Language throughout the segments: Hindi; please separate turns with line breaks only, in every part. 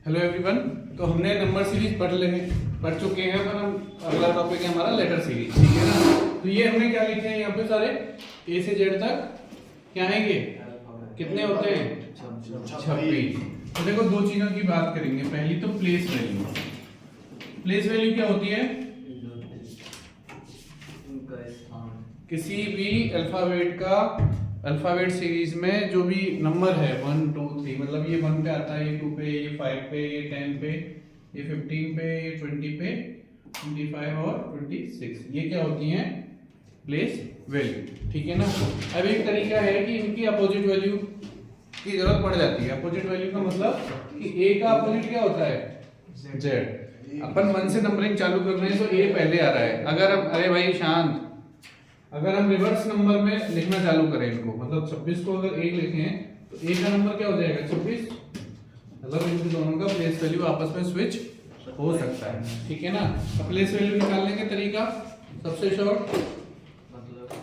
Hello everyone. तो हमने नंबर सीरीज पढ़ चुके हैं, पर हम अगला टॉपिक है हमारा लेटर सीरीज, ठीक है ना। तो ये हमने क्या लिखे हैं यहाँ पे सारे ए से जेड तक क्या है ये कितने होते हैं 26। तो देखो दो चीजों की बात करेंगे। पहली तो प्लेस वैल्यू। प्लेस वैल्यू क्या होती है? किसी भी अल्फाबेट सीरीज में जो भी नंबर है 1 2 3, मतलब ये 1 पे आता है, ये 2 पे, ये 5 पे, ये 10 पे, ये 15 पे, ये 20 पे, 25 और 26, ये क्या होती हैं प्लेस वैल्यू, ठीक है ना। अब एक तरीका है कि इनकी अपोजिट वैल्यू की जरूरत पड़ जाती है। अपोजिट वैल्यू का मतलब कि ए का अपोजिट क्या होता है जेड। अपन 1 से नंबरिंग चालू कर रहे हैं तो ए पहले आ रहा है। अगर हम अरे भाई शांत, अगर हम रिवर्स नंबर में लिखना चालू करें इनको, मतलब 26 को अगर 1 लिखें तो ए का नंबर क्या हो जाएगा 26। मतलब इनके दोनों का प्लेस वैल्यू आपस में स्विच हो सकता है, ठीक है ना। तो प्लेस वैल्यू निकालने का तरीका सबसे शॉर्ट,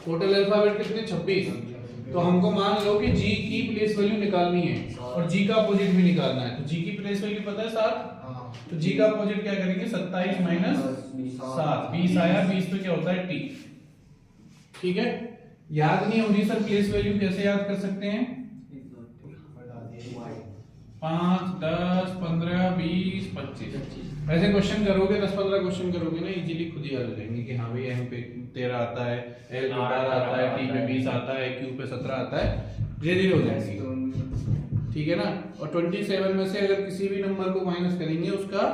टोटल अल्फाबेट कितने 26। तो हमको मान लो कि जी की प्लेस वैल्यू निकालनी है और जी का अपोजिट भी निकालना है। तो जी की प्लेस वैल्यू पता है 7, तो जी का अपोजिट क्या करेंगे 27 माइनस 7, 20 आया। 20 पे क्या होता है टी, ठीक है। याद नहीं होगी सर प्लेस वैल्यू कैसे याद कर सकते हैं? 5 10 15 20 25 ऐसे क्वेश्चन करोगे, 10-15 क्वेश्चन करोगे ना, इजीली खुद ही याद हो जाएंगे कि हाँ भाई एम पे 13 आता है, एल पे 12 आता है, टी पे 20 आता है, क्यू पे 17 आता है, धीरे धीरे हो जाएंगे, ठीक है ना। और 27 में से अगर किसी भी नंबर को माइनस करेंगे उसका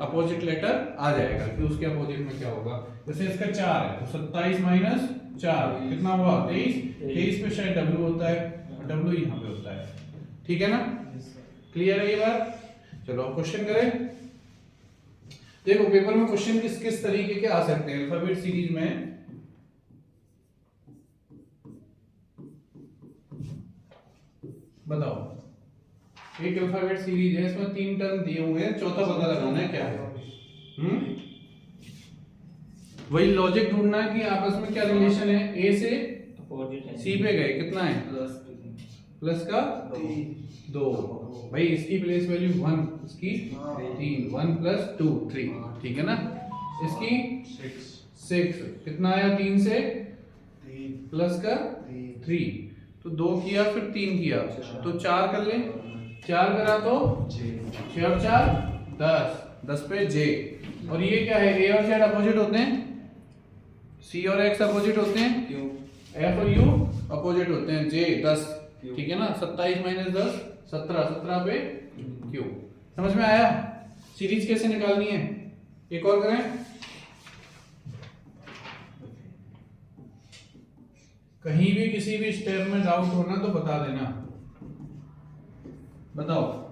अपोजिट लेटर आ जाएगा कि उसके अपोजिट में क्या होगा। जैसे इसका 4 है तो 27 माइनस 4 कितना हुआ 23। 23 पे शायद डब्ल्यू होता है और डब्ल्यू यहाँ पे होता है, ठीक है ना। क्लियर है ये बात? चलो अब क्वेश्चन करें। देखो पेपर में क्वेश्चन किस किस तरीके के आ सकते हैं अल्फाबेट सीरीज में। बताओ, एक अल्फाबेट सीरीज है, इसमें 3 टर्म दिए हुए हैं, चौथा पता लगाना है क्या है। वही लॉजिक ढूंढना है कि आपस में क्या रिलेशन है। ए से सी पे गए, कितना है प्लस का 2। भाई इसकी प्लेस वैल्यू 1, इसकी 3, 1 प्लस 2 3, ठीक है ना। इसकी 6 कितना आया 3 से प्लस का 3, तो 2 किया फिर 3 किया तो 4 कर ले। 4 करा तो 6 और 4 10, 10 पे जे। और ये क्या है ए और जेड अपोजिट होते हैं, सी और एक्स अपोजिट होते हैं, एफ और यू अपोजिट होते हैं, जे 10, ठीक है ना। 27 माइनस 10 17, 17 पे क्यू। समझ में आया सीरीज कैसे निकालनी है? एक और करें। कहीं भी किसी भी स्टेप में डाउट होना तो बता देना। बताओ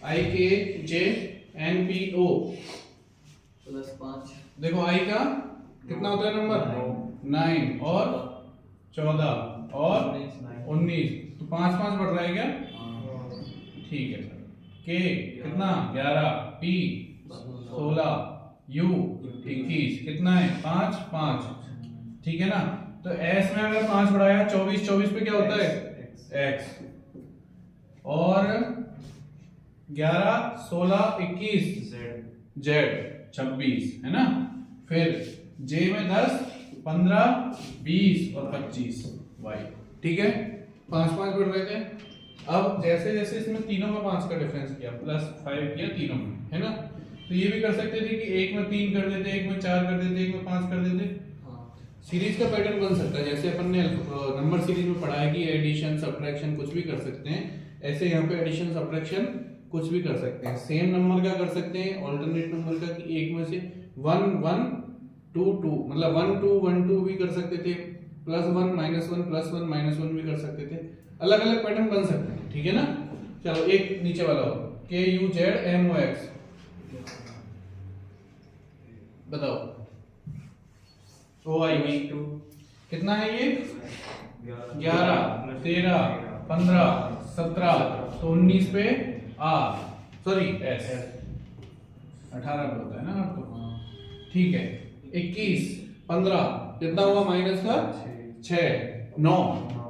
I K J N P O
plus 5।
देखो आई का कितना होता है नंबर 9 और 14 और 19, तो 5 बढ़ रहा है क्या? ठीक है सर। के कितना 11, पी 16, यू 21, कितना है 5 5, ठीक है ना। तो एस में अगर 5 बढ़ाया 24, 24 पे क्या होता है एक्स, और 11 16 21 जेड 26, है ना। फिर जे में 10 15 20 और 25 वाई, ठीक है। 5 बढ़ रहे थे। अब जैसे जैसे इसमें तीनों में 5 का डिफरेंस किया, प्लस 5 किया तीनों में, है ना। तो ये भी कर सकते थे कि एक में 3 कर देते, एक में 4 कर देते, एक में 5 कर देते। सीरीज का पैटर्न बन सकता है, जैसे अपन ने नंबर सीरीज में पढ़ा है कि एडिशन सब्ट्रैक्शन कुछ भी कर सकते हैं, ऐसे यहाँ पे एडिशन सब्ट्रैक्शन कुछ भी कर सकते हैं। सेम नंबर का कर सकते हैं, ऑल्टरनेट नंबर का, कि एक में से 1 1 2 2, मतलब 1 2 1 2 भी कर सकते थे, प्लस 1 माइनस 1 प्लस 1 माइनस 1 भी कर सकते थे। अलग अलग पैटर्न बन सकते हैं, ठीक है ना। चलो एक नीचे वाला हो, K U Z M O X, बताओ ओ आई वी कितना है ये 11 13 15 17 तो 19 पे आर सॉरी एस 18 पे होता है ना आपको, ठीक है। 21 15 कितना हुआ माइनस का 6 9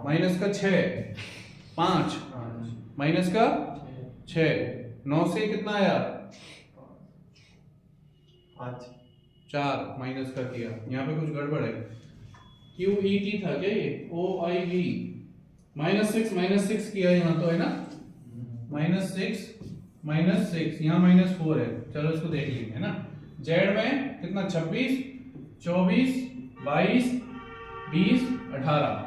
माइनस का 6 5 माइनस का 6 9 से कितना आया 4 माइनस का किया, यहाँ पे कुछ गड़बड़ है। क्यू ई टी था क्या ये ओ आई वी माइनस 6 किया यहाँ तो है ना -6 यहाँ -4 है, चलो इसको देख लेंगे है ना। जेड में कितना 26 24 22 20 18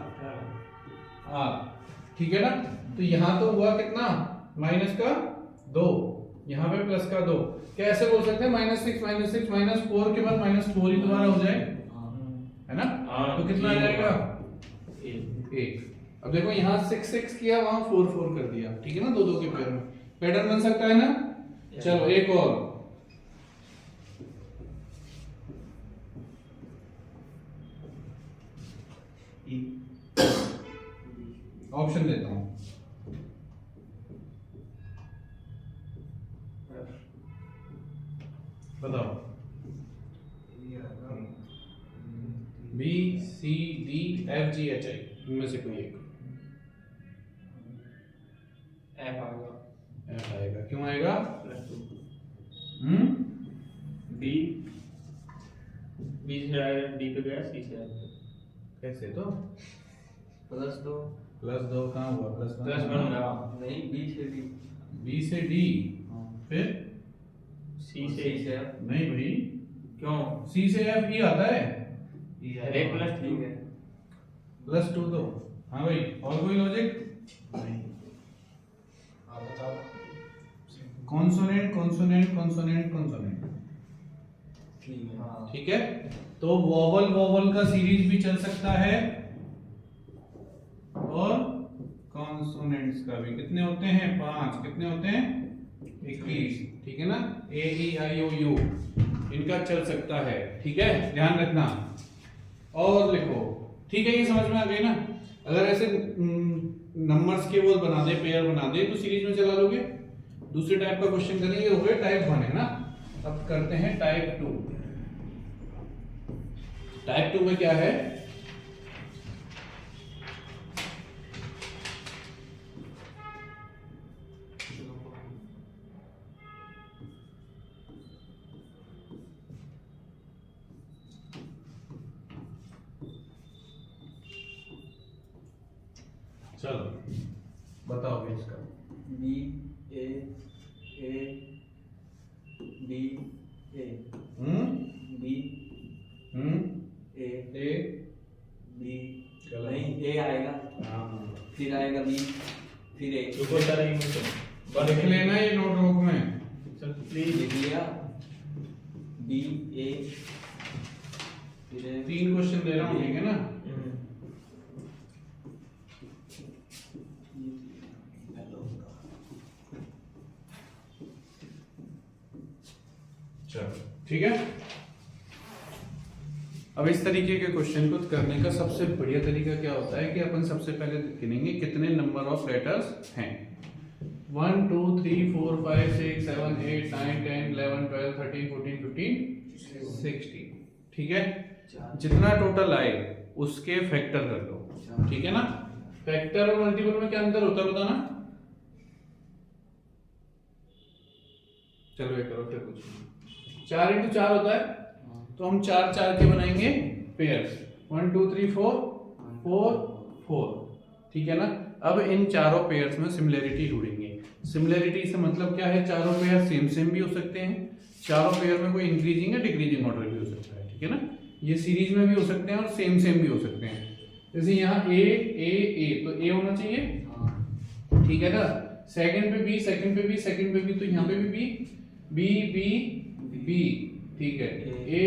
ठीक है ना। तो यहाँ तो हुआ कितना माइनस का 2 यहाँ पे प्लस का 2, कैसे बोल सकते हैं -6 -4 के बाद -4 ही दोबारा हो जाए है ना। तो कितना आ जाएगा 1। अब देखो यहाँ 6 किया वहां 4 कर दिया, ठीक है ना, 2 के पेयर में पैटर्न बन सकता है ना। चलो एक और ऑप्शन देता हूं, बताओ B C D F G H I इनमें से कोई एक एफ आएगा। क्यों आएगा
बी से आया डी पे गया सी से आया
कैसे तो
+2
+2 कहाँ हुआ
प्लस
+1
वन लगा
नहीं बी से डी
बी से डी फिर
सी से
F
नहीं भाई
क्यों
सी से एफ ही आता है
अरे प्लस
ठीक है
+2 तो हाँ भाई और कोई लॉजिक नहीं।
आप बताओ
कॉन्सोनेंट कॉन्सोनेंट कॉन्सोनेंट कॉन्सोनेंट
ठीक है हाँ
ठीक है। तो वोवल वोवल का सीरीज भी चल सकता है और कॉन्सोनेंट्स का भी। कितने होते हैं 5, कितने होते हैं 21, ठीक है ना। ए ई आई ओ यू इनका चल सकता है, ठीक है, ध्यान रखना। और लिखो, ठीक है, ये समझ में आ गई ना। अगर ऐसे नंबर्स के वो बना दे पेयर बना दे तो सीरीज में चला लोगे। दूसरे टाइप का क्वेश्चन करेंगे, हो गए टाइप 1 है ना। अब करते हैं टाइप 2। टाइप 2 में क्या है चलो बताओ भी इसका
B A B A B
A
B
गलत।
नहीं ए आएगा फिर आएगा बी फिर ए
रुको जरा एक मिनट
लिख लेना ये नोटबुक में।
चल प्लीज
लिख लिया बी ए फिर ए
3 क्वेश्चन दे रहा हूँ, ठीक है ना। चलो ठीक है। अब इस तरीके के क्वेश्चन को करने का सबसे बढ़िया तरीका क्या होता है कि अपन सबसे पहले गिनेंगे कितने नंबर ऑफ लेटर्स हैं। 1 2 3 4 5 6 7 8 9 10 11 12 13 14 15 16, ठीक है। जितना टोटल आए उसके फैक्टर कर लो, ठीक है ना। फैक्टर और मल्टीपल में क्या अंतर होता है बताना। चलो ये करो फिर कुछ 4 × 4 होता है, तो हम 4 4 के बनाएंगे पेयर्स 1 2 3 4 4 4, ठीक है ना। अब इन चारों पेयर्स में सिमिलरिटी ढूंढेंगे। सिमिलरिटी से मतलब क्या है, चारों पेयर सेम सेम भी हो सकते हैं, चारों पेयर में कोई इंक्रीजिंग या डिक्रीजिंग ऑर्डर भी हो सकता है, ठीक है ना। ये सीरीज में भी हो सकते हैं और सेम सेम भी हो सकते हैं। जैसे यहाँ ए ए ए तो ए होना चाहिए, ठीक है ना। सेकंड पे बी, सेकंड पे बी, सेकंड पे बी, तो यहाँ पे भी बी बी बी बी, ठीक है। ए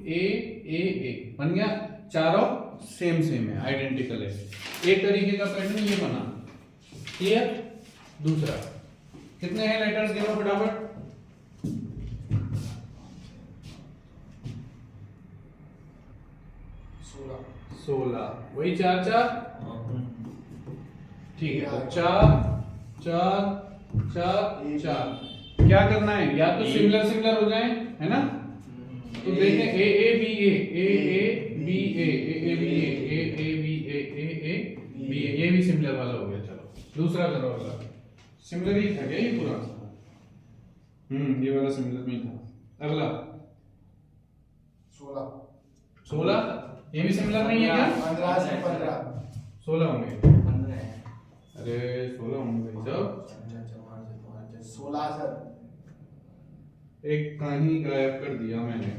ए ए ए बन गया, चारों सेम सेम है, आइडेंटिकल है। एक तरीके का पैटर्न ये बना, क्लियर। दूसरा कितने हैं लेटर्स गिनो फटाफट।
16
16, वही 4 4, ठीक है, तो 4 4 4 4 क्या करना है, या तो सिमिलर सिमिलर हो जाए, है ना। तो देखें A A B A A A B A A A B A A B A A A B A, ये भी सिमिलर वाला हो गया। चलो दूसरा करो, अगला सिमिलर ही था क्या ये पूरा? ये वाला सिमिलर में था। अगला 16 ये भी सिमिलर नहीं है क्या?
15 से 15
16 होंगे।
15 है।
अरे 16 होंगे भाई साहब।
16 सर।
एक कहीं गायब कर दिया मैंने।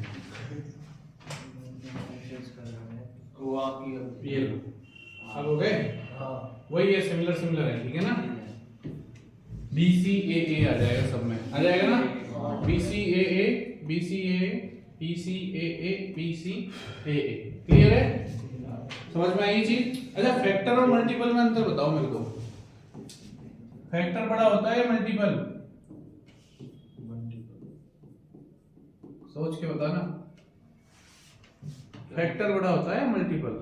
वो आपकी
ये लो, अब हो गए।
हाँ
वही है, सिमिलर सिमिलर है, ठीक है ना। बी सी ए आ जाएगा, सब में आ जाएगा ना। B C A B C A B C A B C A. Clear है, समझ में आई ये चीज। अच्छा, फैक्टर और मल्टीपल में अंतर बताओ मेरे को। फैक्टर बड़ा होता है मल्टीपल? सोच के बता ना। फैक्टर बड़ा होता है मल्टीपल?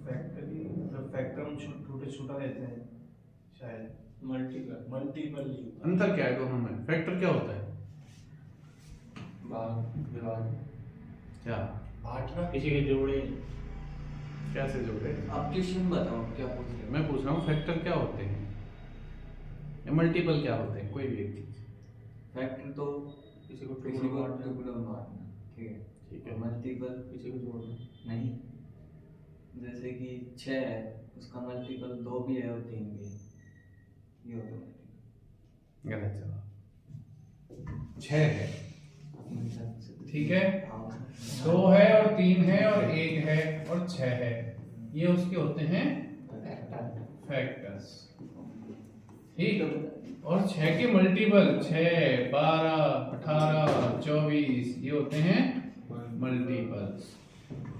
फैक्टरी मतलब फैक्टर हम छोटे छोटा लेते हैं शायद।
मल्टीपल
अंतर क्या है दोनों में? फैक्टर क्या होता है? क्या
बांटना।
किसी के जोड़े।
कैसे जोड़े?
आप क्वेश्चन बताओ क्या पूछ रहे हो।
मैं पूछ रहा हूँ फैक्टर क्या होते हैं या मल्टीपल क्या होते हैं, कोई भी एक चीज।
फैक्टर तो
किसी को
किसी को टुकड़ों में बांटना, ठीक है।
ठीक है।
मल्टीपल
किसी को जोड़ना।
नहीं, जैसे कि 6 है, उसका मल्टीपल 2 भी है और 3 भी है, ये हो गया मल्टीपल।
गलत जवाब। 6 है,
अपने हिसाब से।
ठीक है।
हाँ।
2 है और 3 है और 1 है और 6 है, ये उसके होते हैं फैक्टर्स, ठीक। और 6 के मल्टीपल 6 12 18 24 ये होते हैं मल्टीपल्स।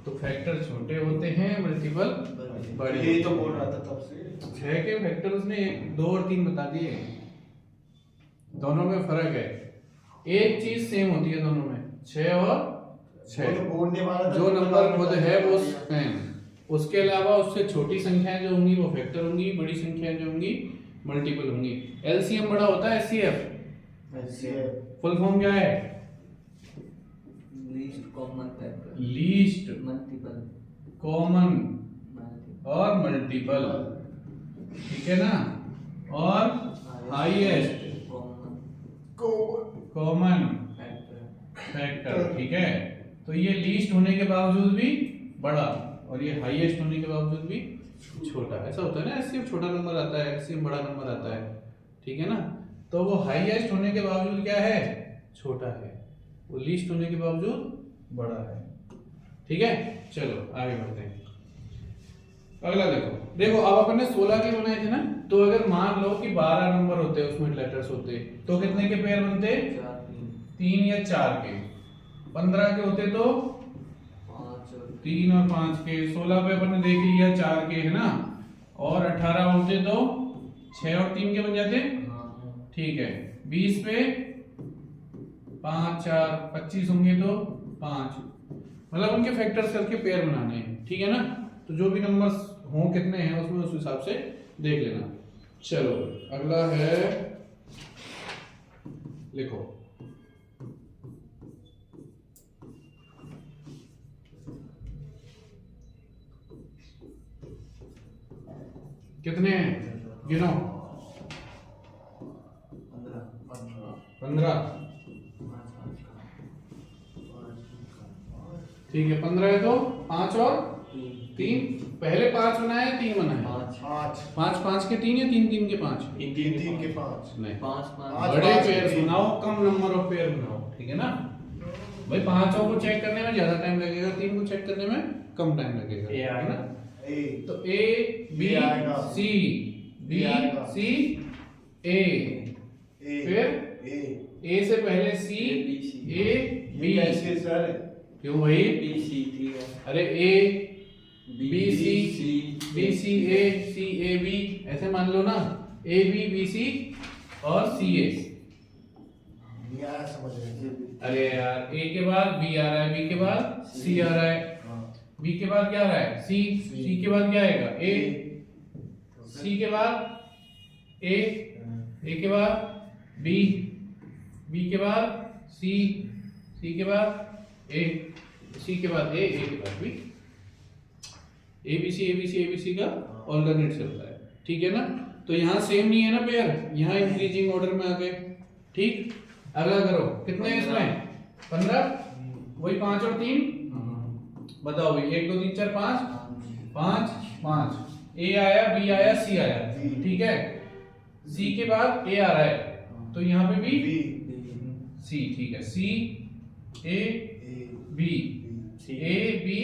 तो फैक्टर छोटे होते हैं, मल्टीपल बड़े।
यही तो बोल रहा था तब से।
6 के फैक्टर उसने 1 2 और 3 बता दिए। दोनों में फर्क है, एक चीज सेम होती है दोनों में, 6 और 6।
वो तो बोलने वाला था,
जो नंबर खुद है वो सेम, उसके अलावा उससे छोटी संख्याएं जो होंगी वो फैक्टर होंगी, बड़ी संख्याएं जो होंगी मल्टीपल होंगी। एलसीएम बड़ा होता है एचसीएफ, फुल फॉर्म क्या है?
Least common factor,
least
multiple,
common
multiple
और मल्टीपल, ठीक है ना। और हाईएस्ट कॉमन फैक्टर, ठीक है। तो ये लीस्ट होने के बावजूद भी बड़ा और ये हाईएस्ट होने के बावजूद भी छोटा, ऐसा होता है ना। एचसीएफ छोटा नंबर आता है, एचसीएफ बड़ा नंबर आता है, ठीक है ना। तो वो हाईएस्ट होने के बावजूद क्या है? छोटा है। वो लीस्ट होने के बावजूद बड़ा है, ठीक है। चलो आगे बढ़ते हैं। अगला देखो अब अपन ने 16 के बनाए थे ना, तो अगर मान लो कि 12 नंबर होते उसमें लेटर्स होते तो कितने के पेयर बनते? 3 या 4 के। 15 के होते तो 3 और 5 के। 16 पे अपन ने देख लिया 4 के, है ना। और 18 होते तो 6 और 3 के बन जाते, ठीक है। 20 पे 5 4 25 होंगे तो 5, मतलब उनके फैक्टर्स करके पेयर बनाने हैं, ठीक है ना। तो जो भी नंबर्स हों कितने हैं उसमें उस हिसाब से देख लेना। चलो अगला है, लिखो कितने हैं, गिनो। 15, ठीक है। 15 है तो 5 और 3, पहले 5 बनाए 3 बनाए? 5 5 के 3 या 3 3 के 5?
3 के 5
नहीं,
5
बड़े पेयर बनाओ, कम नंबर ऑफ पेयर बनाओ, ठीक है ना। भाई 5 को चेक करने में ज्यादा टाइम लगेगा, 3 को चेक करने में कम टाइम लगेगा,
ए
है ना।
ए
तो A B C, B C ए, फिर ए से पहले सी, ए बी।
कैसे सर?
क्यों भाई?
बी सी, ठीक है।
अरे A B C, B C A B, ऐसे मान लो ना। ए बी सी और सी ए।
यार समझ रहे।
अरे यार, ए के बाद बी आ रहा है, बी के बाद सी आ रहा है, बी के बाद क्या आ रहा है? सी, सी के बाद क्या आएगा? ए, सी के बाद ए, ए के बाद बी, बी के बाद सी, सी के बाद ए, सी के बाद ए, ए के बाद बी, एबीसी एबीसी एबीसी का ऑल्टरनेट चलता है, ठीक है ना। तो यहाँ सेम नहीं है ना पेयर, यहाँ इंक्रीजिंग ऑर्डर में आ गए, ठीक। अगला करो, कितने हैं इसमें 15, वही 5 और 3, बताओ भाई 1 2 3 4 5 5, ए आया, बी आया, सी आया, ठीक है। सी के बाद ए आ रहा है, तो यहाँ पे भी सी, ठीक है। सी ए बी, ए बी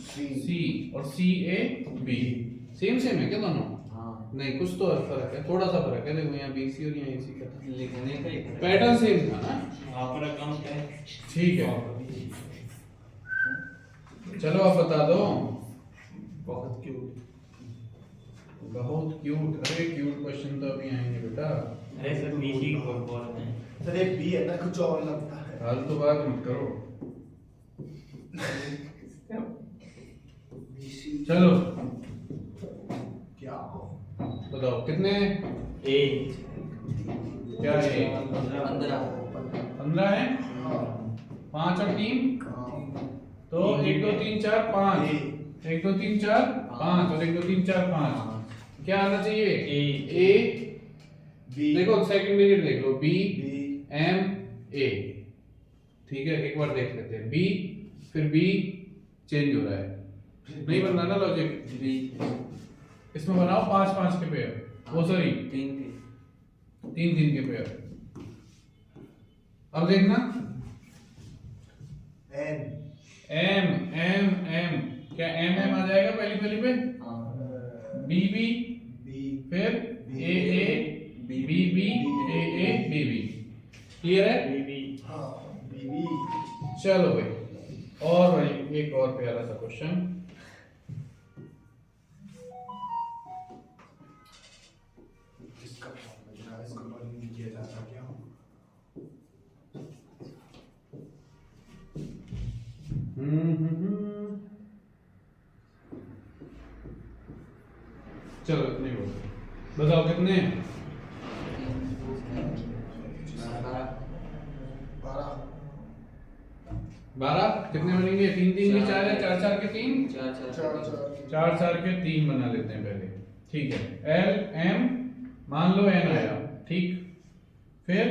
सी और सी ए बी, सेम सेम है क्या दोनों? नहीं, कुछ तो फर्क है, थोड़ा सा फर्क है। देखो यहाँ बी सी और यहाँ ए सी का
लिखने का ही
पैटर्न सेम था ना,
वहाँ पर अकाउंट है।
ठीक है। चलो आप बता दो।
बहुत क्यूट।
बहुत क्यूट, अरे क्यूट क्वेश्चन तो अभी आएंगे बेटा।
अरे सर बीसी को बोलते हैं।
सर एक बी है ना, कुछ और लगता है।
फालतू बात मत करो। चलो
क्या
बताओ कितने
ए
क्या है? 15 है, 5 और 3 तो 1 2 3 4 5, 1 2 3 4 5 और 1 2 3 4 5, क्या आना चाहिए? ए
बी,
देखो सेकंड डिजिट देख लो, बी
बी
एम ए, ठीक है। एक बार देख लेते हैं, बी फिर बी चेंज हो रहा है, नहीं बन रहा ना लॉजिक।
बी
इसमें बनाओ 5 5 के पेयर, वो सॉरी
3
3 3 के पेयर। अब देखना
एन
एम एम एम, क्या एम एम आ जाएगा पहली पहली पे? बी बी
बी
फिर A A B B A A B B, clear है?
बीबी
हाँ बी बी।
चलो भाई, और भाई एक और प्यारा सा क्वेश्चन।
इसका इसको नहीं किया जाता क्या?
चलो इतने ही बोलो, बताओ कितने? 12 कितने बनेंगे? 3 3 के 4 है, 4 4 के 3, 4 4 के 3 बना लेते हैं पहले, ठीक है। एल एम मान लो एन आया, ठीक। फिर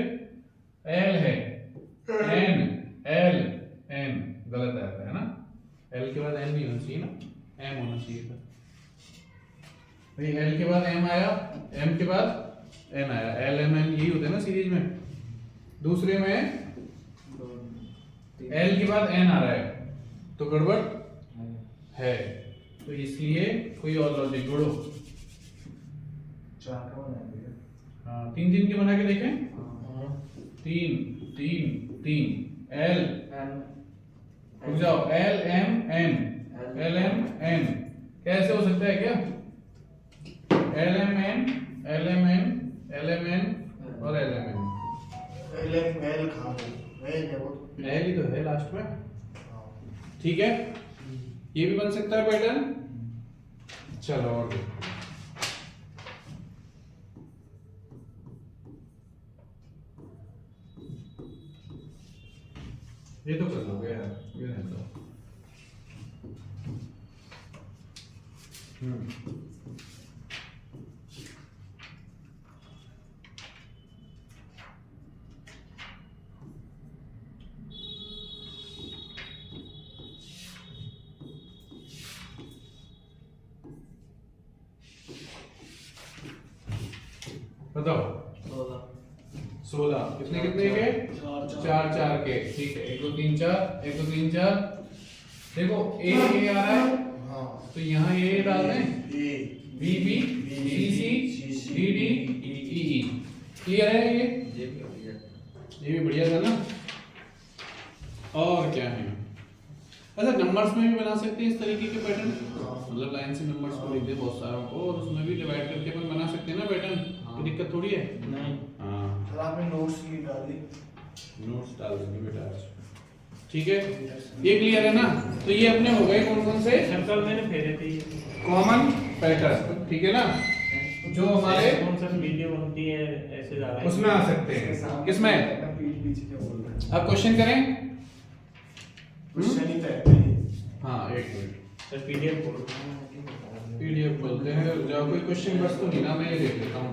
एल है, एन एल एम गलत आता है ना, एल के बाद एन नहीं होना चाहिए ना, एम होना चाहिए था भाई। एल के बाद एम आया, एम के बाद एन आया, एल एम एन यही होता है ना सीरीज में। दूसरे में एल के बाद एन आ रहा है, तो गड़बड़ है, तो इसलिए कोई और लॉजिक जोड़ो।
4 का बनाएंगे।
हाँ 3 3 के बना के देखें, 3 3 3 एल, रुक जाओ, L M N, L M N कैसे हो सकता है क्या? L M N L M N L M N और L M N,
L M L खा लो, एल है वो तो।
एल ही तो है लास्ट में,
हाँ।
ठीक है। ये भी बन सकता है पैटर्न। चलो और देखो, ये तो कर लोगे यार, ये नहीं तो। बताओ 16 कितने कितने के? 4 4 के, ठीक है। 1 2 3 4, 1 2 3 4, देखो ए आ रहा है,
हाँ।
तो यहाँ ए डाल दें,
A
B B C C D D E E, clear है ये भी बढ़िया था ना। और क्या है? अच्छा नंबर्स में भी बना सकते हैं इस तरीके के पैटर्न, मतलब लाइन से नंबर्स को लिख दे बहुत सारों को, और उसमें भी डिवाइड करके अपन बना सकते हैं ना पैटर्न, कोई दिक्कत थोड़ी है।
नहीं
हाँ
सर आपने नोट्स नहीं डाली।
नोट्स डाल देंगे बेटा आज, ठीक है। ये क्लियर है ना? तो ये अपने हो गए कौन कौन से
सर्कल मैंने फेरे थे ये।
कॉमन पैटर्न, ठीक है ना। जो हमारे
कौन सा वीडियो बनती है ऐसे ज्यादा
उसमें आ सकते हैं। किसमें?
पीछे क्या बोल रहा है?
अब क्वेश्चन करें।
क्वेश्चन ही तो है।
हाँ एक मिनट,
सर पीडीएफ बोल
पीडीएफ बोलते हैं। जब कोई क्वेश्चन बस तो नहीं ना, मैं ये देख लेता हूँ।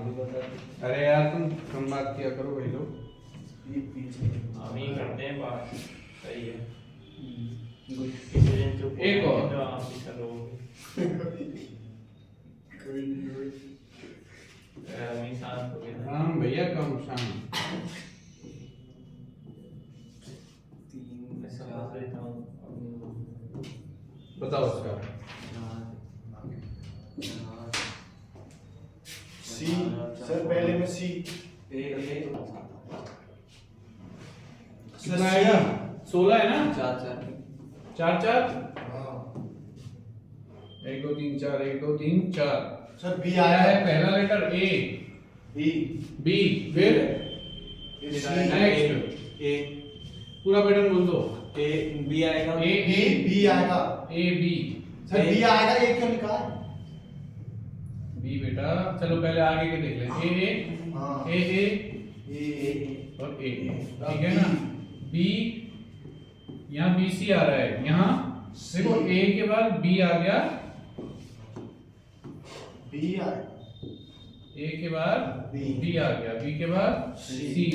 अरे यार तुम कम बात किया करो भाई लोग।
ये पीछे
हम ही करते हैं बात, सही है।
एक और।
तो आप ही करोगे। हमें शांत हो गया।
राम भैया कम शाम।
3
मैं समझ लेता हूँ।
बताओ उसका।
सी सर पहले में सी
कितना आएगा? 16 है ना? 4 4
हाँ
1 2 3 4 1 2 3 4।
सर बी
क्या
आया
है?
है
पहला लेटर ए,
बी
बी, फिर
सी
नेक्स्ट ए, पूरा पैटर्न बोल दो।
ए बी आएगा।
ए
बी बी आएगा
ए बी।
सर बी आएगा ए क्यों लिखा है?
बी बेटा चलो पहले आगे के देख लें। ए
हाँ
ए ए
ए
और ए, ठीक है ना? बी, यहाँ बी सी आ रहा है। यहाँ देखो ए के बाद बी आ गया,
बी आएगा
ए के बाद
B.
बी आ गया, बी के बाद
C.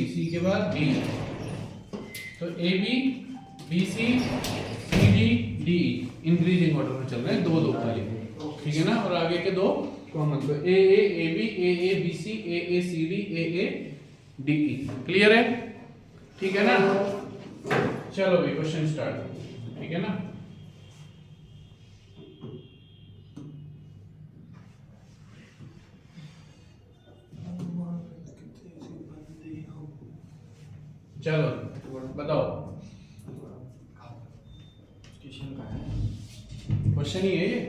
सी के बाद डी। तो A B B C D D increasing order में चल रहे हैं, दो दो खाली, ठीक है ना? और आगे के दो कॉमन, तो A B B C C D A D E. Clear है? ठीक है ना? चलो भाई क्वेश्चन स्टार्ट, ठीक है ना? चलो बताओ,
ट्यूशन का है।
क्वेश्चन ही है ये।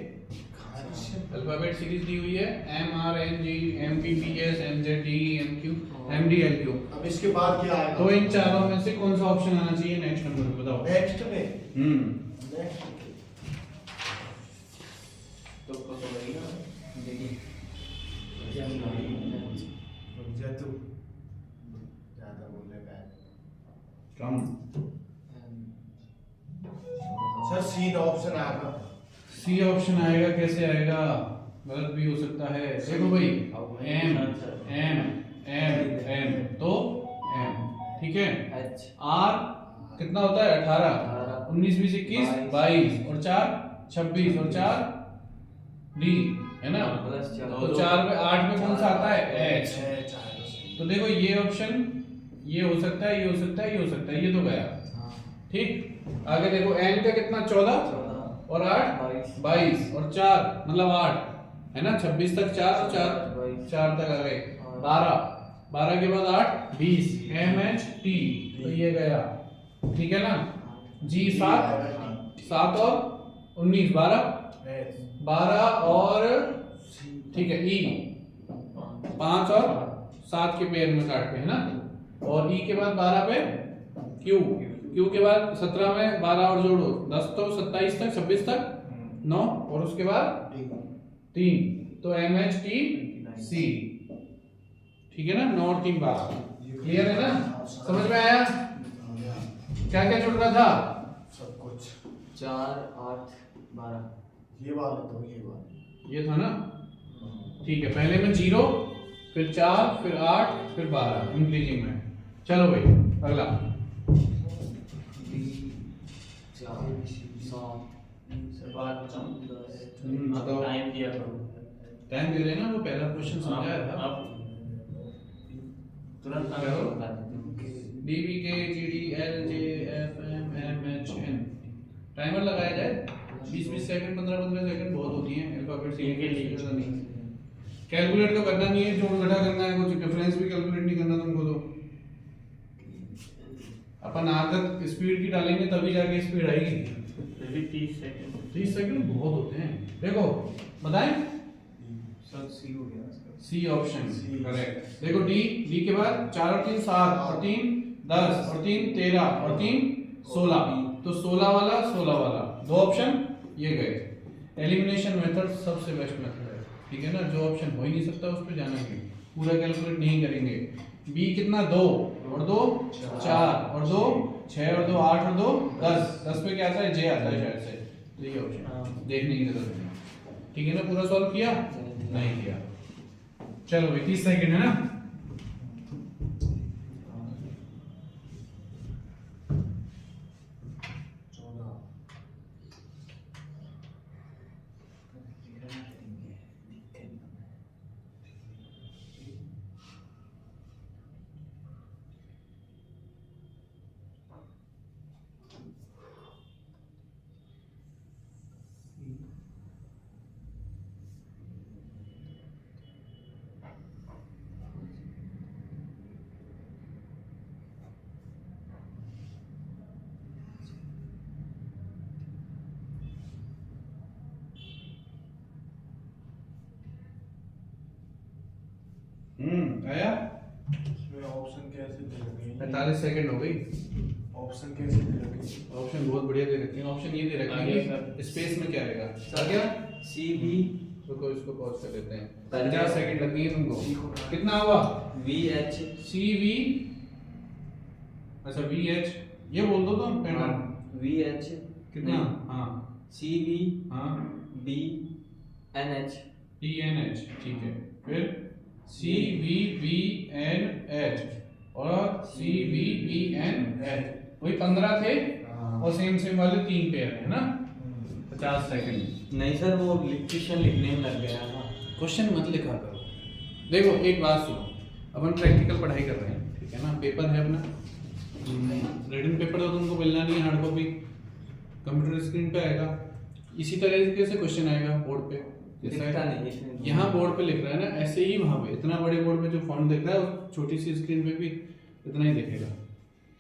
अल्फाबेट सीरीज दी हुई है, M R N G M P P S M Z D M Q M D L Q.
अब इसके बाद क्या आएगा?
तो इन चारों में से कौन सा ऑप्शन आना चाहिए नेक्स्ट नंबर पे बताओ।
नेक्स्ट में
तो वही ना देखिए
जतु ज्यादा बोलने का है।
कम।
सर सी ऑप्शन आएगा।
सी ऑप्शन आएगा, कैसे आएगा? गलत भी हो सकता है। देखो भाई एम एम एम एम तो एम, ठीक है?
एच
आर कितना होता है? 18 19 20 21 22 और 4 26 और 4 डी, है ना?
प्लस
तो 4 में 8 में कौन सा आता है? एच।
एच आएगा सही।
तो देखो ये ऑप्शन, ये हो सकता है, ये हो सकता है, ये हो सकता है, ये तो गया, ठीक? आगे देखो एन का कितना? 14 और 8 22 और 4 मतलब 8, है ना? 26 तक 4 और 4 तक आ गए 12 के बाद 8 20 एम एच टी, तो ये गया, ठीक है ना? जी 7 और 19 12 और ठीक है ई 5 और 7 के पेयर में काट के, है ना? और ई के बाद 12 पे क्यू, क्यू के बाद 17 में 12 और जोड़ो 10, तो 27 तक 26 तक 9 और उसके बाद 3, तो एम एच टी सी, ठीक है ना? 9 और 3 12। क्लियर है ना? समझ में आया क्या क्या जुड़ रहा था?
सब कुछ
4 8 12
ये वाला तो ये वाला
ये था ना? ठीक है, पहले में 0 फिर 4 फिर 8 फिर 12 इंक्रीजिंग में। चलो भाई अगला
4 7
सर बात बताऊं?
बताओ।
टाइम दिया करो।
टाइम दे देना, वो पहला क्वेश्चन समझाया था।
आप तुरंत
क्या हो?
बता देते हैं।
D B K G D L J F M M H N, timer लगाया जाए 20 सेकंड 15 सेकंड बहुत होती हैं अल्फाबेट सीरीज के लिए, ज़्यादा नहीं। कैलकुलेट तो करना नहीं है, जोड़ घटा करना है, कुछ डिफरेंस भी कैलकुलेट नहीं करना तुमको। तो अपन आदत स्पीड की डालेंगे तभी जाके स्पीड आएगी।
फिर भी 30 सेकंड
30 सेकंड बहुत होते हैं। देखो बताएं,
सर सी हो गया इसका।
C option
C।
करेक्ट। देखो डी, डी के बाद 4 और 3 7 और 3 10 और 3 13 और 3 16, तो 16 वाला 16 वाला, दो ऑप्शन ये गए। एलिमिनेशन मेथड सबसे बेस्ट मेथड है, ठीक है ना, जो ऑप्शन हो ही नहीं सकता उस पर जाना नहीं, पूरा कैलकुलेट नहीं करेंगे। बी कितना 2 और 2 4 और 2 6 और 2 8 और 2 10, 10 पे क्या आता है जे आता है शायद से, तो ये ऑप्शन देखने की जरूरत नहीं। ठीक है ना, पूरा सॉल्व किया नहीं किया। चलो भाई 30 सेकंड है ना। आया।
इसमें ऑप्शन कैसे दे रखे हैं?
45 सेकंड हो गई।
ऑप्शन कैसे दे रखे हैं?
ऑप्शन बहुत बढ़िया दे रखे हैं। ऑप्शन ये दे रखे
आगे
हैं
सर।
स्पेस में क्या रहेगा, आ गया।
सी बी
रुको इसको पॉज कर देते हैं।
पहले-
50 सेकंड लग गए तुमको।
सी को उठा-
कितना हुआ?
वी एच
सी वी, अच्छा वी एच ये बोल दो तुम पेमेंट
वी एच
कितना। हाँ
सी बी
हाँ
B N H
T N H, ठीक है। फिर C V B N H और C V B N H, वही 15 थे
हाँ।
और सेम सेम वाले 3 पेयर है ना। 50 सेकंड।
नहीं सर, वो इलेक्ट्रिशियन लिखने में लग गया ना।
क्वेश्चन मत लिखा करो। देखो एक बात सुनो, अपन प्रैक्टिकल पढ़ाई कर रहे हैं, ठीक है ना, पेपर है अपना, रिटन पेपर तो तुमको मिलना नहीं है, हार्ड कॉपी कंप्यूटर स्क्रीन पे आएगा। इसी तरीके से क्वेश्चन आएगा बोर्ड पे,
दिखता नहीं इसमें।
यहाँ बोर्ड पे लिख रहा है ना, ऐसे ही वहाँ पे इतना बड़े बोर्ड पे जो फॉन्ट दिख रहा है उस छोटी सी स्क्रीन पे भी इतना ही दिखेगा,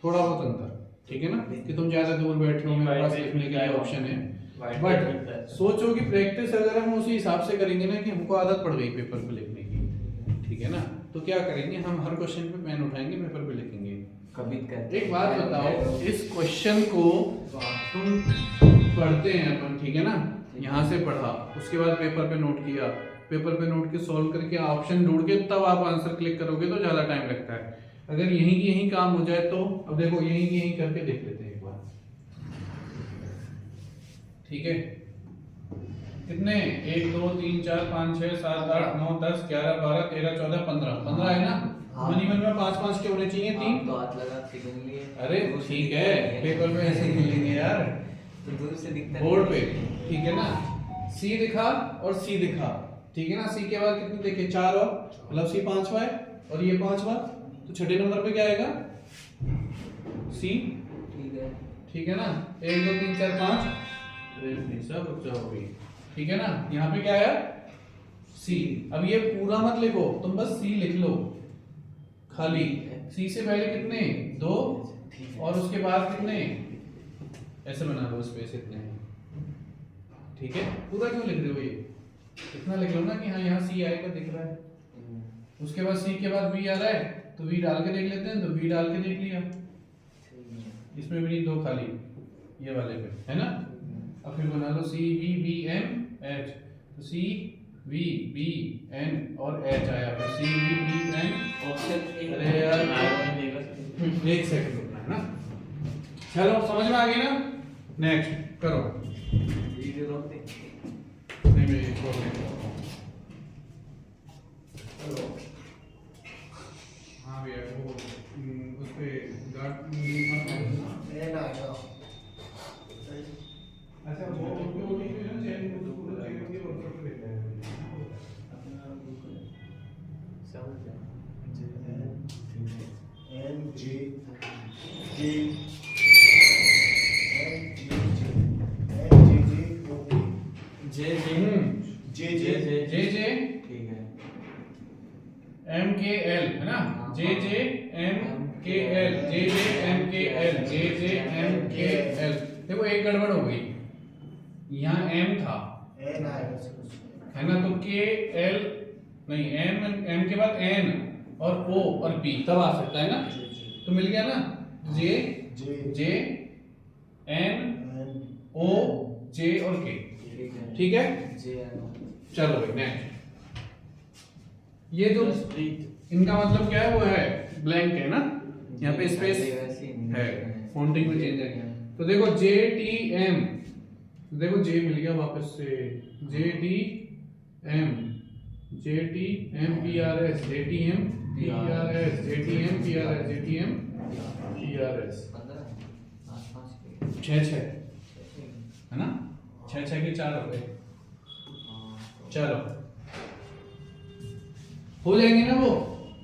थोड़ा बहुत अंतर, ठीक है ना। कि तुम ज्यादा दूर बैठे हो, मेरे पास लिखने के लिए ऑप्शन है, बट सोचो कि प्रैक्टिस अगर हम उसी हिसाब से करेंगे ना कि हमको आदत पड़ गई पेपर पे लिखने की, ठीक है ना, तो क्या करेंगे हम, हर क्वेश्चन पे पेन उठाएंगे, पेपर पे लिखेंगे।
कभी कहते
एक बात बताओ, इस क्वेश्चन को तुम पढ़ते हैं अपन, ठीक है ना, यहाँ से पढ़ा, उसके बाद पेपर पे नोट किया, पेपर पे नोट के सॉल्व करके ऑप्शन ढूंढ के तब आप आंसर क्लिक करोगे तो ज्यादा टाइम लगता है। अगर यहीं की यहीं काम हो जाए तो, अब देखो यहीं की यहीं करके देख लेते हैं एक बार, ठीक है। कितने 1 2 3 4 5 6 7 8 9 10 11 12 13 14 15 15 है ना।
हाँ।
मिनिमम में 5 5 के होने चाहिए, 3।
तो हाथ लगा के ढूंढ लिए।
अरे ठीक है, पेपर में ऐसे मिलेंगे यार,
तो दूर से दिखता
बोर्ड पे, ठीक है ना। सी दिखा और सी दिखा, ठीक है ना। सी के बाद कितने देखे, 4, और मतलब सी 5वां है और ये 5वां, तो छठे नंबर पे क्या आएगा, सी,
ठीक है।
ठीक है ना। 1 2 3 4 5, अरे नहीं सब रुक जाओ, ठीक है ना। यहाँ पे क्या आया, सी। अब ये पूरा मत लिखो, तुम बस सी लिख लो खाली। सी से पहले कितने, 2 और उसके बाद कितने, ऐसे बना लो स्पेस इतने, ठीक है। पूरा क्यों लिख रहे हो, ये इतना लिख लो ना कि हाँ यहाँ सी आएगा दिख रहा है। उसके बाद सी के बाद वी आ रहा है तो वी डाल के देख लेते हैं, तो वी डाल के देख लिया, इसमें भी नहीं, 2 खाली ये वाले पे है ना। अब फिर बना लो सी वी बी एन एच, तो सी वी बी एन और एच आया, फिर C V B N.
Option
अरे यार 1 सेकंड रुकना है ना। चलो समझ में आ गई ना। नेक्स्ट करो।
वीडियो रोक दे।
नहीं मैं छोड़ देता हूँ। चलो हाँ भैया वो उस पे गार्ड
एन आएगा।
अच्छा वो ओटीपी है ना, चेंज को पूरा चेंज करके व्हाट्सएप पे भेजना है।
N J J N J J okay
J J
J J
J J
ठीक है।
एम के एल है ना, J J M K L, J J M K L, J J M K L. देखो एक गड़बड़ हो गई, यहाँ एम था
एन आएगा
है ना, तो के एल नहीं, एम एम के बाद एन और ओ और पी तब आ सकता है ना, तो मिल गया ना। J
J
J N
N
O जे और के,
ठीक है।
ठीक है।
जे एन
चलो भाई नेक्स्ट। ये जो
जसप्रीत
इनका मतलब क्या है वो है ब्लैंक है ना, यहाँ पे स्पेस
वैसे ही नहीं
है, फॉन्टिंग में चेंज है। तो देखो जे टी एम, देखो जे मिल गया वापस से, J T M P R S, J T M P R S, J T M P R S, J T M P R S,
15 आसपास के
6 है ना, 6 के 4 हो गए। चलो हो जाएंगे ना वो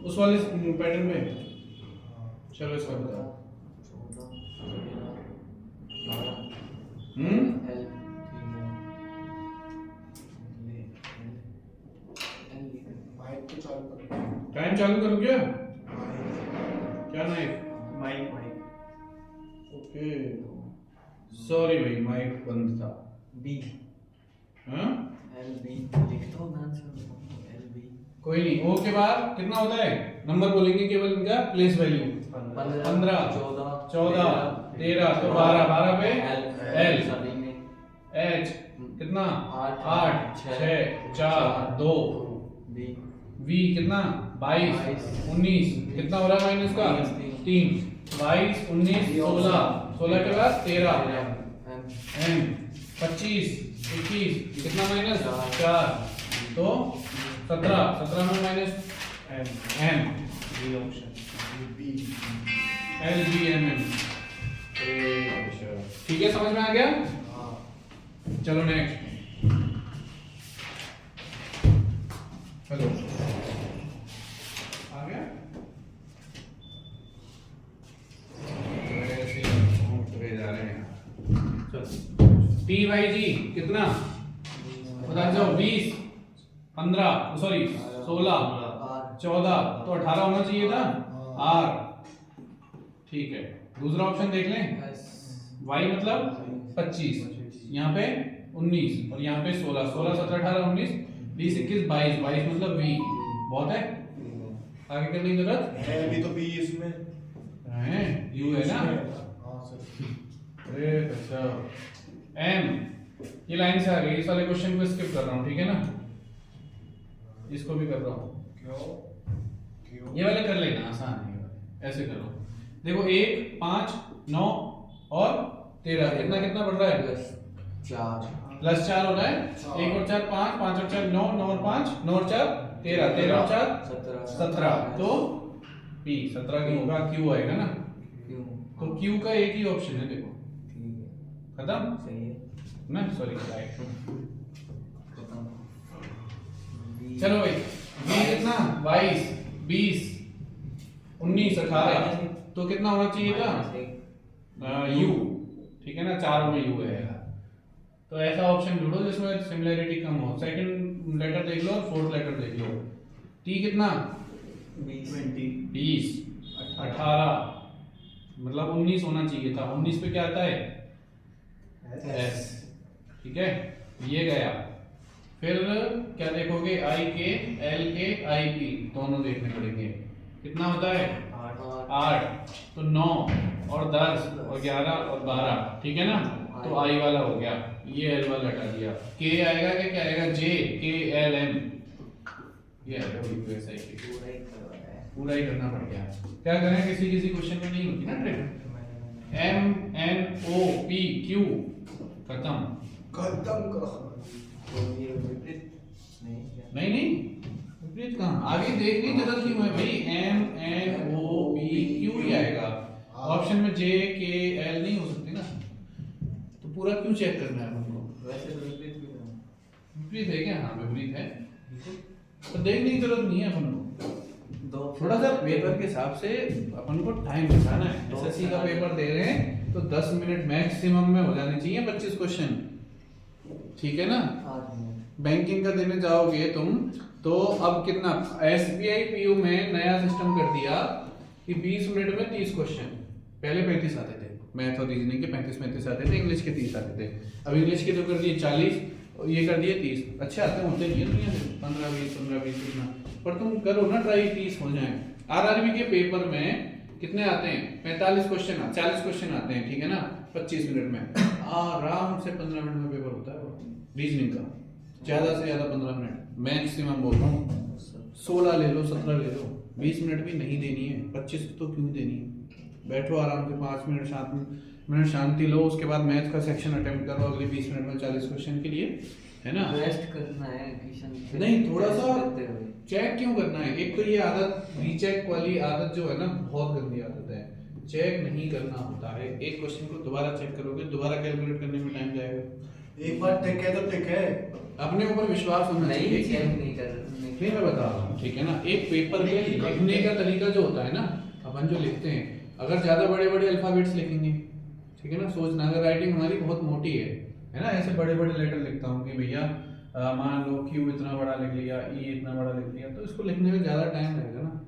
उस वाले पैटर्न में। चलो इसका बताओ।
14
माइक को चालू करो।
टाइम चालू करूं क्या? क्या knife?
Mike mike
okay sorry भाई माइक बंद था।
बी
हाँ
एल बी लिख दो ना सर, एल बी
कोई नहीं। ओ के बाद कितना होता है नंबर बोलेंगे केवल इनका प्लेस वैल्यू।
15
14
14
13 तो 12 पे एल
सभी में
एच कितना 8
छः,
6 4 2
बी
वी कितना 22 19 कितना हो रहा है माइनस का 3 22 19 16 16 के बाद 13
एम
एम 25 21 कितना माइनस 4 तो 17 17 में minus M
B option
B
L B M M. ठीक है समझ में आ गया। चलो नेक्स्ट। हेलो आ गया। ऐसे ही जा रहे हैं। चलो टी वाई जी कितना बता दो 20 15 सॉरी 16 14 तो 18 होना चाहिए था आर। ठीक है दूसरा ऑप्शन देख लें। y मतलब 25 यहाँ पे 19 और यहाँ पे 16 16 17 18 19 20 21 22 22 मतलब v बहुत है आगे करने की जरूरत
है अभी तो बी इसमें
है u है ना।
हाँ सर
अरे अच्छा m ये लाइन से आ गई। इस वाले क्वेश्चन को स्किप कर रहा हूँ ठीक है ना, इसको भी कर रहा हूँ।
क्यों क्यों
ये वाले कर लेना आसान है। ये वाले ऐसे करो देखो 1 5 9 और 13 कितना कितना बढ़ रहा है
प्लस 4
प्लस 4 हो रहा है 1 और 4 5 5 और 4 9 9 और 5 9 और 4 13 13 और 4 17 तो p 17 की होगा q आएगा ना।
क्यों
तो q का एक ही ऑप्शन है देखो
ठीक है
खत्म
सही है
ना सॉरी राइट।
खत्म
चलो भाई v कितना 22 20 19 18 तो कितना होना चाहिए था u ठीक है ना, चारों में u है। तो ऐसा ऑप्शन ढूंढो जिसमें सिमिलरिटी कम हो। सेकंड लेटर देख लो और फोर्थ लेटर देख लो। t कितना 20 18 मतलब 19 होना चाहिए था। 19 पे क्या आता है s ठीक है ये गया। फिर क्या देखोगे i के l के i p दोनों देखने पड़ेंगे। कितना होता है 8 तो 9 और 10 और 11 और 12 ठीक है ना। तो i वाला हो गया, ये l वाला हटा दिया। k आएगा कि क्या आएगा j k l m ये आएगा बिल्कुल ऐसा ही
पूरा ही करवाया है
पूरा ही करना पड़ गया। क्या करें किसी किसी क्वेश्चन में नहीं होती ना trick. m n o p q खत्म।
खत्म करो
तो ये विपरीत नहीं क्या
नहीं नहीं विपरीत कहाँ आगे देखने की जरूरत क्यों है भाई। m n o p q ही आएगा। ऑप्शन में j k l नहीं हो सकती ना, तो पूरा क्यों चेक करना है हमको।
वैसे तो विपरीत भी है
विपरीत है क्या? हाँ विपरीत है तो देखने की जरूरत नहीं है अपन को।
दो
थोड़ा सा पेपर के हिसाब से अपन को टाइम बचाना है। एसएससी का पेपर दे रहे हैं तो 10 मिनट मैक्सिमम में हो जाने चाहिए 25 क्वेश्चन ठीक है ना।
8 मिनट
बैंकिंग का देने जाओगे तुम तो अब कितना एसबीआई पीयू में नया सिस्टम कर दिया कि 20 मिनट में 30 क्वेश्चन। पहले 35 आते थे मैथ और रीजनिंग के 35 आते थे, इंग्लिश के 30 आते थे। अब इंग्लिश के तो कर दिए 40 और ये कर दिए 30। अच्छे आते होते नहीं है दुनिया से 15 20 इतना, पर तुम करो ना ट्राई 30 हो जाए। आरआरबी के पेपर में कितने आते हैं 45 क्वेश्चन 40 क्वेश्चन आते हैं ठीक है ना 25 मिनट में। आराम से 15 मिनट में पेपर होता है रीजनिंग का, ज्यादा से ज्यादा 15 मिनट मैक्सिमम बोल रहा हूँ। 16 ले लो, 17 ले लो, 20 मिनट भी नहीं देनी है, 25 तो क्यों देनी है। बैठो आराम से 5 मिनट शांति लो, उसके बाद मैथ का सेक्शन अटेम्प्ट करो अगले 20 मिनट में 40 क्वेश्चन के लिए, है ना।
रेस्ट करना है क्वेश्चन
नहीं, थोड़ा सा
करते हुए।
चेक क्यों करना है। एक तो ये आदत रीचेक वाली आदत जो है ना, बहुत गंदी आदत है। चेक नहीं करना होता है, एक क्वेश्चन को दोबारा चेक करोगे, दोबारा कैलकुलेट करने में टाइम जाएगा।
एक बार टिक है तो टिक है।
अपने ऊपर विश्वास होना
नहीं
चाहिए।
चेक नहीं कर
नहीं, मैं बता रहा हूँ, ठीक है ना। एक पेपर पे लिखने का तरीका जो होता है ना, अपन जो लिखते हैं, अगर ज्यादा बड़े बड़े अल्फाबेट्स लिखेंगे, ठीक है ना, सोचना अगर राइटिंग हमारी बहुत मोटी है ना, ऐसे बड़े बड़े लेटर लिखता हूँ कि भैया मान लो क्यू इतना बड़ा लिख लिया, ई इतना बड़ा लिख लिया, तो इसको लिखने में ज्यादा टाइम लगेगा ना,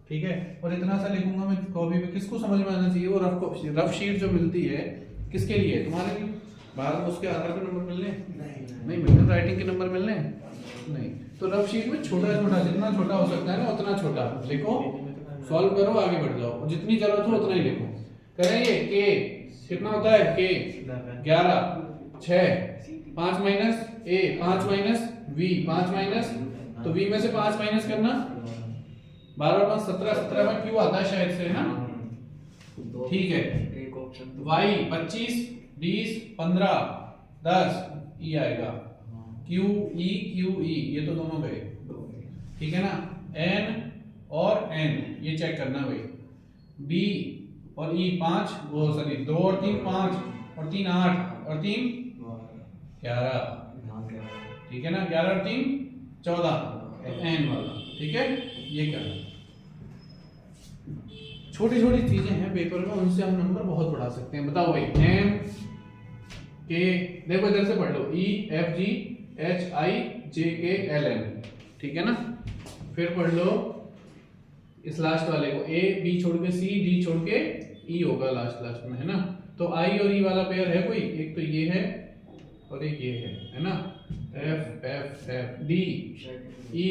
ठीक है। और इतना सा लिखूंगा मैं कॉपी पे, किसको समझ में आना चाहिए। वो रफ शीट जो मिलती है किसके लिए, तुम्हारे लिए। बाद में उसके आधार पे नंबर मिलने नहीं मिलने, राइटिंग के नंबर मिलने नहीं। तो रफ शीट में छोटा छोटा, जितना छोटा हो सकता है ना उतना छोटा लिखो, सॉल्व करो, आगे बढ़ जाओ, जितनी जरूरत हो उतना ही लिखो। करेंगे के कितना होता है, के 11, 6, 5 minus A, 5 minus V, 5 minus, तो वी में से 5 माइनस करना, 12 5 17, 17 में क्यू आता है शायद से, है ना, ठीक है।
एक ऑप्शन
वाई 25, 20, 15, 10 ई आएगा, क्यू ई ये तो दोनों गए, ठीक है ना। एन और एन ये चेक करना भाई, बी और ई 5, वो सॉरी 2 और 3 5 और 3 8 और 3 11, ठीक है ना। 11 और 3 14, एन वाला, ठीक है। ये करना, छोटी छोटी चीजें हैं पेपर में, उनसे हम नंबर बहुत बढ़ा सकते हैं। बताओ भाई, एम के, देखो इधर से पढ़ लो, ई एफ जी एच आई जे के एल एम, ठीक है ना। फिर पढ़ लो इस लास्ट वाले को, ए बी छोड़ के सी, डी छोड़ के ई होगा लास्ट में, है ना। तो आई और ई वाला पेयर है कोई, एक तो ये है और एक ये है ना। F F F D E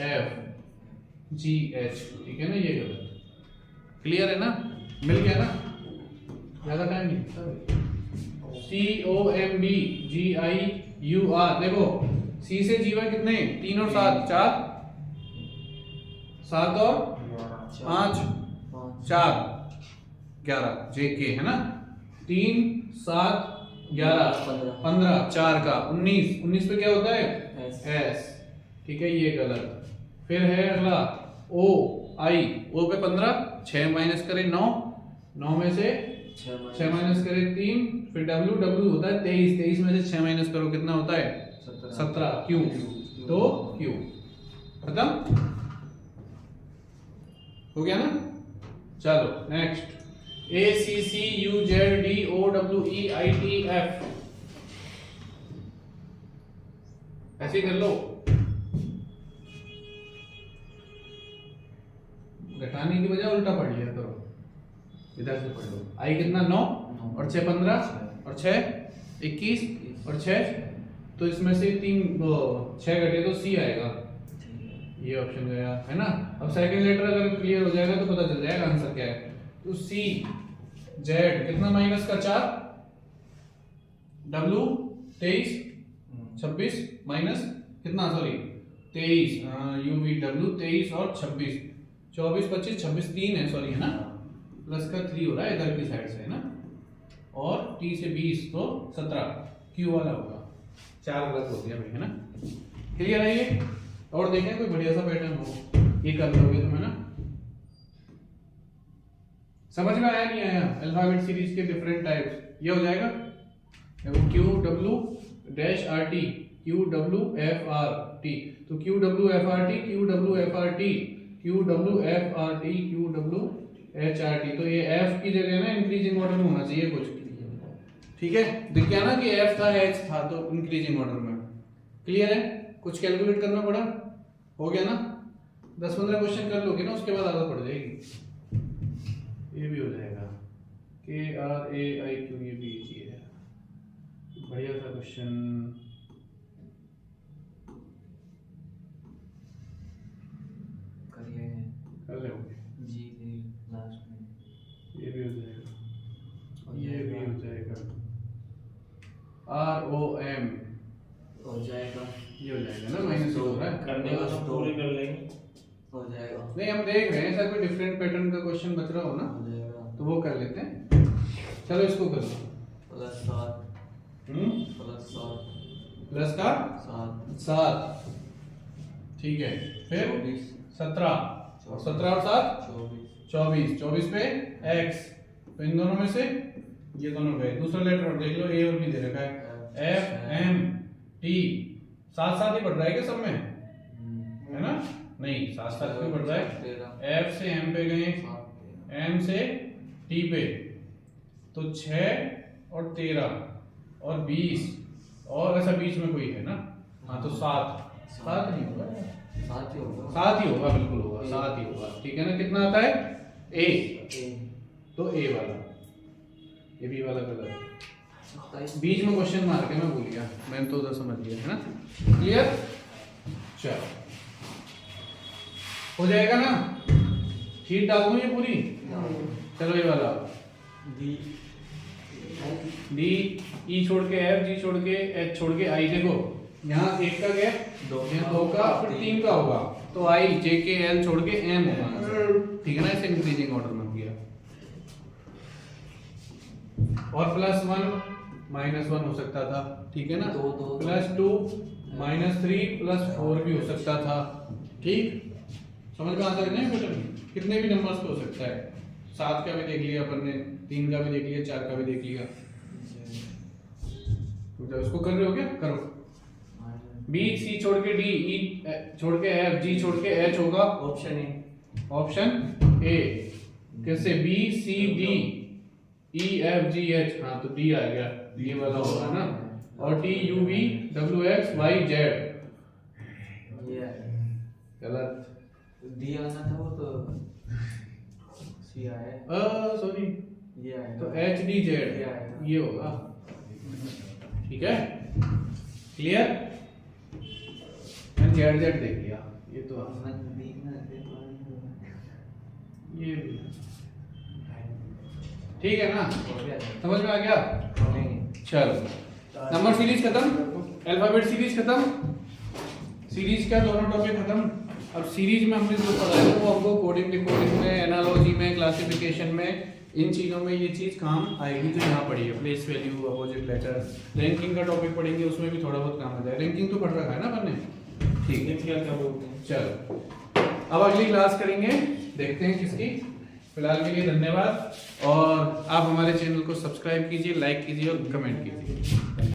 F G H, ठीक है ना, ये गलत। क्लियर है ना, मिल गया ना, ज्यादा टाइम नहीं। C O M B G I U R, देखो सी से जीवा कितने, 3 और 7 4, 7 और 5 4 11, जे के, है ना। 3 7 11 15, 4 का 19 पे क्या होता है, एस, ठीक है, ये गलत। फिर है अगला ओ आई, ओ पे 15, 6 माइनस करें 9, 9 में से 6 माइनस करें 3, फिर डब्ल्यू, डब्ल्यू होता है 23, 23 में से 6 माइनस करो कितना होता है 17, क्यू, तो क्यू खत्म हो गया ना। चलो next, A C C U Z D O W E I T F, ऐसे कर लो, घटाने की बजाय उल्टा पढ़ लिया करो, इधर से पढ़ लो। आई कितना 9 और 6 15 और 6 21 और 6, तो इसमें से 6 घटे तो सी आएगा, ये ऑप्शन गया, है ना। अब सेकंड लेटर अगर क्लियर हो जाएगा तो पता चल जाएगा आंसर क्या है। तो सी जेड कितना माइनस का 4, डब्ल्यू 23 26 माइनस कितना, सॉरी 23, यू वी डब्ल्यू 23 और 26, 24 25 26 3 है, सॉरी, है ना, प्लस का 3 हो रहा है इधर की साइड से, है ना। और टी से 20 तो 17, क्यू वाला होगा, 4 गलत हो गया भाई, है ना। क्लियर है ये। और देखें कोई बढ़िया सा पैटर्न हो, ये कर लोगे तुम, है ना। समझ में आया नहीं आया, अल्फाबेट सीरीज के डिफरेंट टाइप्स, ये हो जाएगा। देखो Q W dash R T, Q W F R T, तो Q W F R T, Q W F R T, Q W F R T, Q W H R T. तो ये एफ की जगह ना इंक्रीजिंग ऑर्डर में होना चाहिए कुछ, ठीक है। दिख गया ना कि एफ था एच था, तो इंक्रीजिंग ऑर्डर में। क्लियर है, कुछ कैलकुलेट करना पड़ा, हो गया ना। 10-15 क्वेश्चन कर लोगे ना, उसके बाद आदत पड़ जाएगी। ये भी हो जाएगा, के आर ए आई क्यू, ये भी इजी है, बढ़िया सा क्वेश्चन। कर लोगे,
जी लास्ट में
ये भी हो जाएगा और ये भी हो जाएगा। आर ओ एम
हो जाएगा,
ये हो जाएगा ना, माइनस हो रहा है,
करने का तो पूरी कर ले।
जाएगा।
नहीं, हम देख रहे हैं ऐसा कोई डिफरेंट पैटर्न का क्वेश्चन बच रहा हो ना
हो जाएगा।
तो वो कर लेते हैं। चलो इसको कर लो।
+7 +7
प्लस का 7, ठीक है। फिर
24
17 और 17 और 7
24
24 पे x, तो इन दोनों में से ये दोनों गए। दूसरा लेटर और देख लो, ए और बी दे रखा है, एफ एम टी, साथ साथ ही बढ़ रहा है क्या सब में, है ना? नहीं, साथ साथ क्यों बढ़ रहा है? एफ से एम पे गए, एम से टी पे, तो 6 और 13 और 20 और ऐसा बीच में कोई है ना? हाँ, तो 7 नहीं होगा,
7 ही होगा।
7 ही होगा, बिल्कुल होगा, 7 ही होगा, ठीक है ना? कितना आता है? ए, तो ए वाला, ये बी वाला कलर। बीच में क्वेश्चन मार्क है, मैं भूल गया, मैंने तो उधर समझ लिया, है ना? क्लियर? चलो, हो जाएगा ना? शीट डाल दूं ये पूरी? चलो ये वाला डी, ई छोड़ के एफ, जी छोड़ के एच, छोड़ के आई। देखो यहाँ एक का गैप, दो का, फिर 3 का होगा, तो आई, जे के एल छोड़ के एम होगा, ठीक है ना? ऐसे इंक्रीजिंग ऑर्डर में हो गया। और +1 -1 हो सकता था, ठीक है ना? +2 -3 +4 भी हो सकता था, ठीक? समझ में आता है नहीं? क्वेश्चन कितने भी नंबर्स पे हो सकता है। 7 का भी देख लिया अपन ने, 3 का भी देख लिया, 4 का भी देख लिया। तो इसको कर रहे हो क्या? करो। बी, सी छोड़ के डी, ई छोड़ के एफ, जी छोड़ के एच होगा ऑप्शन ए। कैसे? B C D E F G H, हाँ तो डी आ गया, ये वाला होगा ना? और T U V W X Y Z, गलत।
डी आना था, वो तो सी आया,
सॉरी,
ये आया,
तो एच डी जेड ये होगा, ठीक है? क्लियर? मैंने जेड जेड देख लिया, ये तो ये भी ठीक है ना? समझ में आ गया? चलो, नंबर सीरीज खत्म, अल्फाबेट सीरीज खत्म, सीरीज का दोनों टॉपिक खत्म। अब सीरीज में हमने जो पढ़ा है वो हमको कोडिंग डिकोडिंग में, एनालॉजी में, क्लासिफिकेशन में, इन चीज़ों में ये चीज़ काम आएगी जो यहाँ पढ़ी है। Place value, opposite letter, ranking का टॉपिक पढ़ेंगे, उसमें भी थोड़ा बहुत काम आ जाए। रैंकिंग तो पढ़ रखा है ना अपन ने? ठीक है, क्या बोलते हैं? चलो, अब अगली क्लास करेंगे, देखते हैं किसकी। फिलहाल के लिए धन्यवाद, और आप हमारे चैनल को सब्सक्राइब कीजिए, लाइक कीजिए और कमेंट कीजिए।